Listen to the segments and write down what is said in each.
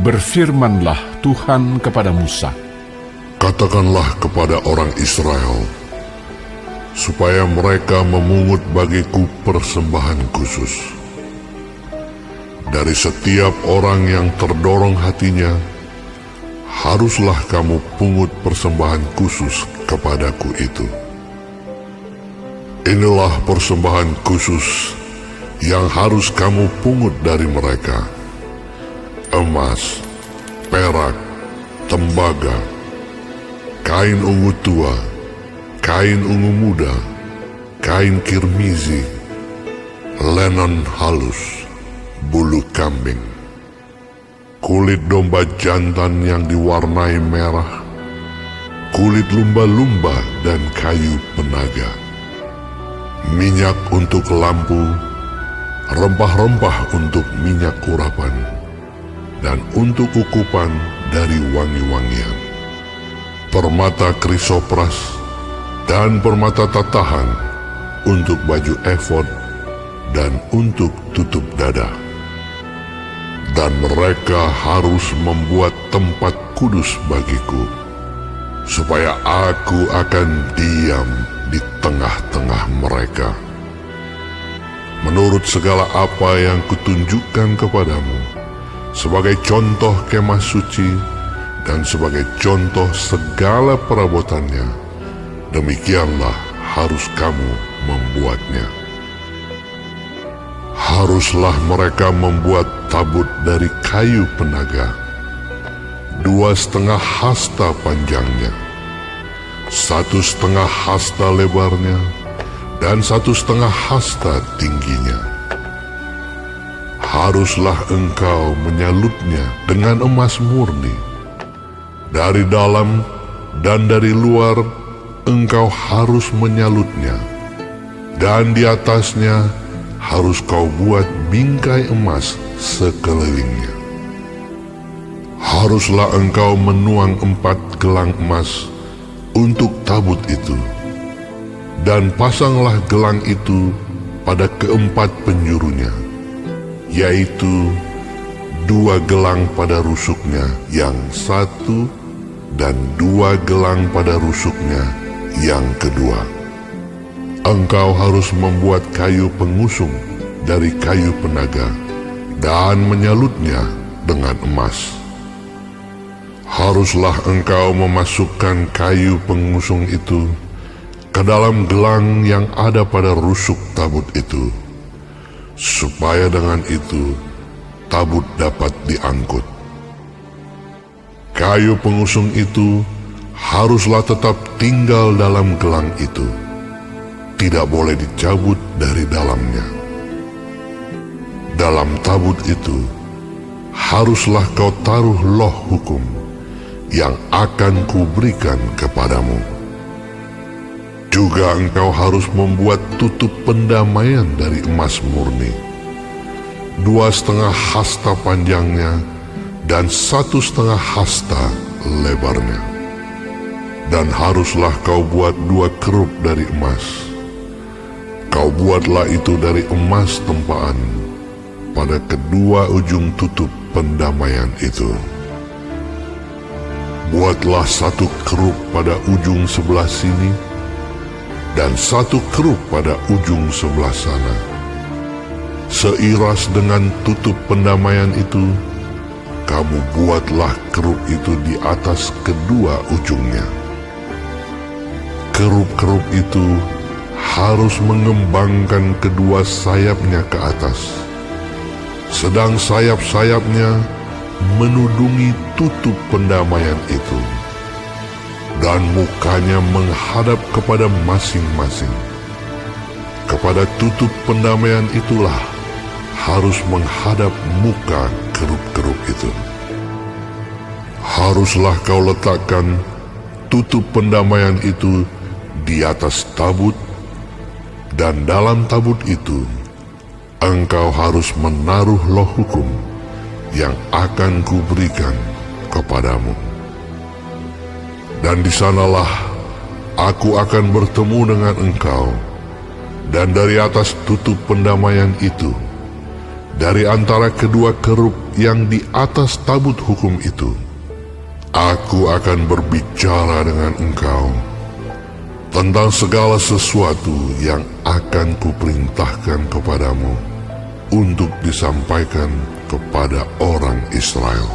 Berfirmanlah Tuhan kepada Musa, Katakanlah kepada orang Israel, supaya mereka memungut bagiku persembahan khusus. Dari setiap orang yang terdorong hatinya, haruslah kamu pungut persembahan khusus kepadaku itu. Inilah persembahan khusus yang harus kamu pungut dari mereka: emas, perak, tembaga, kain ungu tua, kain ungu muda, kain kirmizi, lenon halus, bulu kambing, kulit domba jantan yang diwarnai merah, kulit lumba-lumba dan kayu penaga, minyak untuk lampu, rempah-rempah untuk minyak urapan, dan untuk ukupan dari wangi-wangian, permata krisopras dan permata tatahan untuk baju efod dan untuk tutup dada. Dan mereka harus membuat tempat kudus bagiku, supaya aku akan diam di tengah-tengah mereka. Menurut segala apa yang kutunjukkan kepadamu, sebagai contoh kemah suci dan sebagai contoh segala perabotannya, demikianlah harus kamu membuatnya. Haruslah mereka membuat tabut dari kayu penaga, 2,5 hasta panjangnya, 1,5 hasta lebarnya, dan 1,5 hasta tingginya. Haruslah engkau menyalutnya dengan emas murni. Dari dalam dan dari luar engkau harus menyalutnya, dan di atasnya harus kau buat bingkai emas sekelilingnya. Haruslah engkau menuang 4 gelang emas untuk tabut itu, dan pasanglah gelang itu pada keempat penjurunya, yaitu 2 gelang pada rusuknya yang satu dan 2 gelang pada rusuknya yang kedua. Engkau harus membuat kayu pengusung dari kayu penaga dan menyalutnya dengan emas. Haruslah engkau memasukkan kayu pengusung itu ke dalam gelang yang ada pada rusuk tabut itu, supaya dengan itu tabut dapat diangkut. Kayu pengusung itu haruslah tetap tinggal dalam gelang itu, tidak boleh dicabut dari dalamnya. Dalam tabut itu haruslah kau taruh loh hukum yang akan kuberikan kepadamu. Juga engkau harus membuat tutup pendamaian dari emas murni, 2,5 hasta panjangnya dan 1,5 hasta lebarnya. Dan haruslah kau buat 2 kerup dari emas. Kau buatlah itu dari emas tempaan pada kedua ujung tutup pendamaian itu. Buatlah 1 kerup pada ujung sebelah sini dan 1 kerup pada ujung sebelah sana. Seiras dengan tutup pendamaian itu, kamu buatlah kerup itu di atas kedua ujungnya. Kerup-kerup itu harus mengembangkan kedua sayapnya ke atas, sedang sayap-sayapnya menudungi tutup pendamaian itu, dan mukanya menghadap kepada masing-masing. Kepada tutup pendamaian itulah harus menghadap muka kerup-kerup itu. Haruslah kau letakkan tutup pendamaian itu di atas tabut, dan dalam tabut itu engkau harus menaruh loh hukum yang akan kuberikan kepadamu. Dan di sanalah aku akan bertemu dengan engkau, dan dari atas tutup pendamaian itu dari antara kedua kerub yang di atas tabut hukum itu, aku akan berbicara dengan engkau tentang segala sesuatu yang akan kuperintahkan kepadamu untuk disampaikan kepada orang Israel.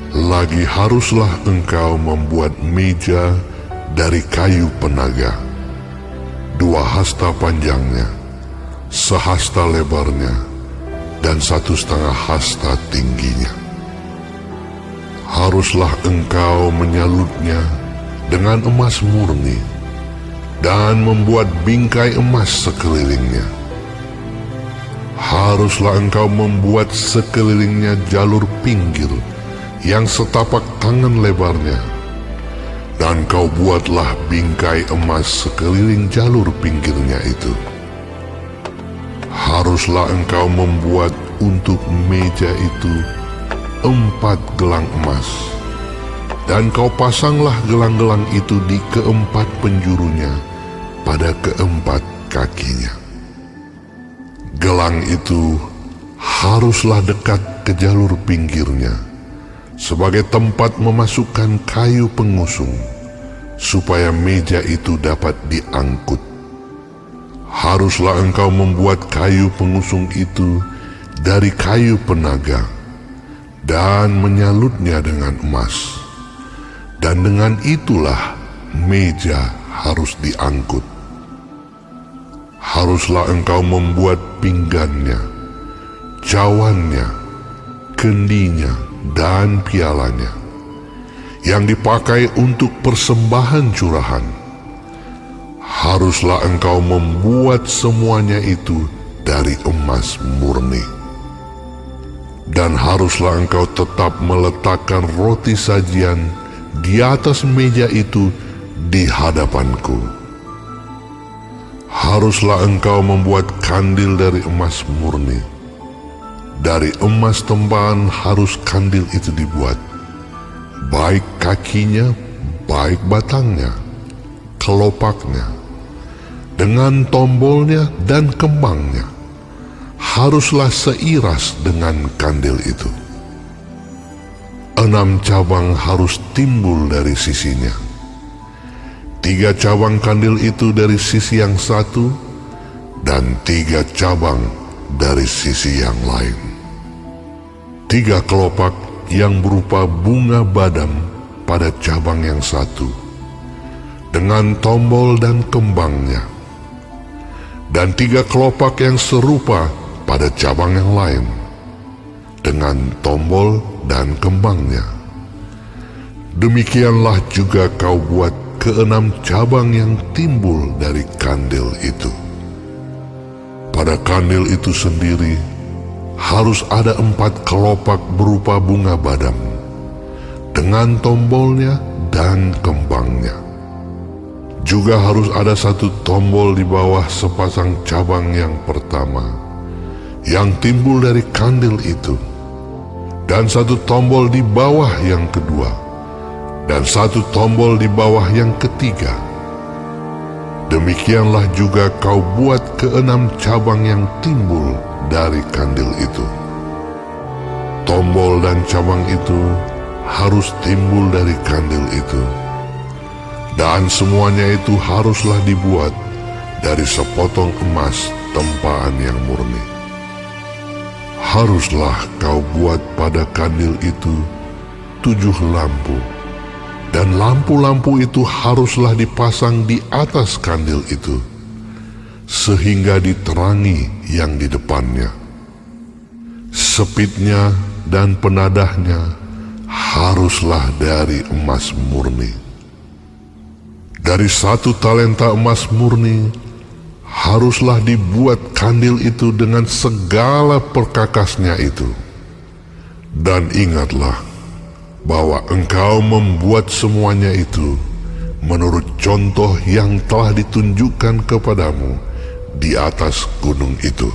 Lagi haruslah engkau membuat meja dari kayu penaga, 2 hasta panjangnya, 1 hasta lebarnya, dan 1,5 hasta tingginya. Haruslah engkau menyalutnya dengan emas murni dan membuat bingkai emas sekelilingnya. Haruslah engkau membuat sekelilingnya jalur pinggir yang setapak tangan lebarnya, dan kau buatlah bingkai emas sekeliling jalur pinggirnya itu. Haruslah engkau membuat untuk meja itu 4 gelang emas, dan kau pasanglah gelang-gelang itu di keempat penjurunya pada keempat kakinya. Gelang itu haruslah dekat ke jalur pinggirnya, sebagai tempat memasukkan kayu pengusung, supaya meja itu dapat diangkut. Haruslah engkau membuat kayu pengusung itu dari kayu penaga, dan menyalutnya dengan emas. Dan dengan itulah meja harus diangkut. Haruslah engkau membuat pinggannya, cawannya, kendinya, dan pialanya, yang dipakai untuk persembahan curahan. Haruslah engkau membuat semuanya itu dari emas murni. Dan haruslah engkau tetap meletakkan roti sajian di atas meja itu di hadapanku. Haruslah engkau membuat kandil dari emas murni. Dari emas tempahan harus kandil itu dibuat, baik kakinya, baik batangnya, kelopaknya, dengan tombolnya dan kembangnya. Haruslah seiras dengan kandil itu. 6 cabang harus timbul dari sisinya. 3 cabang kandil itu dari sisi yang satu, dan 3 cabang dari sisi yang lain. 3 kelopak yang berupa bunga badam pada cabang yang satu, dengan tombol dan kembangnya. Dan 3 kelopak yang serupa pada cabang yang lain, dengan tombol dan kembangnya. Demikianlah juga kau buat ke-6 cabang yang timbul dari kandil itu. Pada kandil itu sendiri harus ada 4 kelopak berupa bunga badam, dengan tombolnya dan kembangnya. Juga harus ada 1 tombol di bawah sepasang cabang yang pertama, yang timbul dari kandil itu, dan 1 tombol di bawah yang kedua, dan 1 tombol di bawah yang ketiga. Demikianlah juga kau buat ke-6 cabang yang timbul dari kandil itu. Tombol dan cabang itu harus timbul dari kandil itu, dan semuanya itu haruslah dibuat dari sepotong emas tempaan yang murni. Haruslah kau buat pada kandil itu 7 lampu, dan lampu-lampu itu haruslah dipasang di atas kandil itu, sehingga diterangi yang di depannya. Sepitnya dan penadahnya haruslah dari emas murni. Dari 1 talenta emas murni haruslah dibuat kandil itu dengan segala perkakasnya itu. Dan ingatlah bahwa engkau membuat semuanya itu menurut contoh yang telah ditunjukkan kepadamu di atas gunung itu.